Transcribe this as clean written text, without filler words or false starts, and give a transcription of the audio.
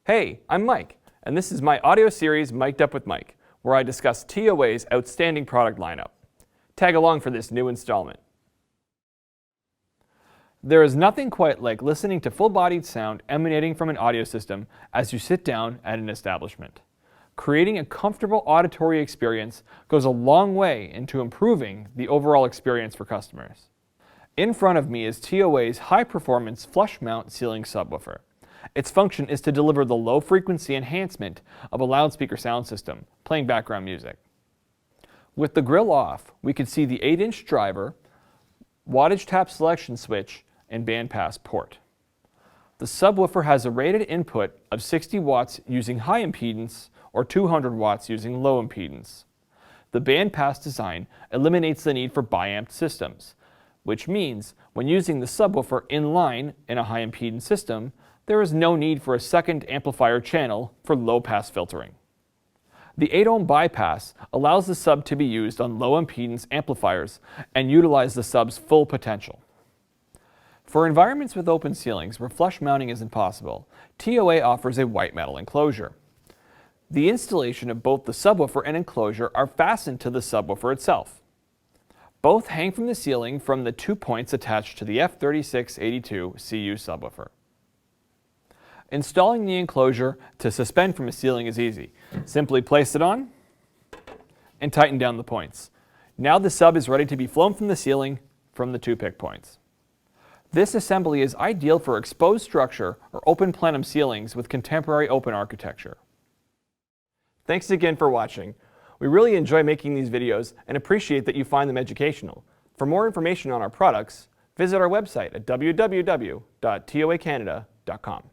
Hey, I'm Mike, and this is my audio series Mic'd Up with Mike, where I discuss TOA's outstanding product lineup. Tag along for this new installment. There is nothing quite like listening to full-bodied sound emanating from an audio system as you sit down at an establishment. Creating a comfortable auditory experience goes a long way into improving the overall experience for customers. In front of me is TOA's high-performance flush-mount ceiling subwoofer. Its function is to deliver the low-frequency enhancement of a loudspeaker sound system, playing background music. With the grill off, we can see the 8-inch driver, wattage tap selection switch, and bandpass port. The subwoofer has a rated input of 60 watts using high impedance or 200 watts using low impedance. The bandpass design eliminates the need for bi-amped systems, which means when using the subwoofer in line in a high impedance system, there is no need for a second amplifier channel for low-pass filtering. The 8-ohm bypass allows the sub to be used on low impedance amplifiers and utilize the sub's full potential. For environments with open ceilings where flush mounting isn't possible, TOA offers a white metal enclosure. The installation of both the subwoofer and enclosure are fastened to the subwoofer itself. Both hang from the ceiling from the 2 points attached to the FB3826CU subwoofer. Installing the enclosure to suspend from a ceiling is easy. Simply place it on and tighten down the points. Now the sub is ready to be flown from the ceiling from the 2 pick points. This assembly is ideal for exposed structure or open plenum ceilings with contemporary open architecture. Thanks again for watching. We really enjoy making these videos and appreciate that you find them educational. For more information on our products, visit our website at www.toacanada.com.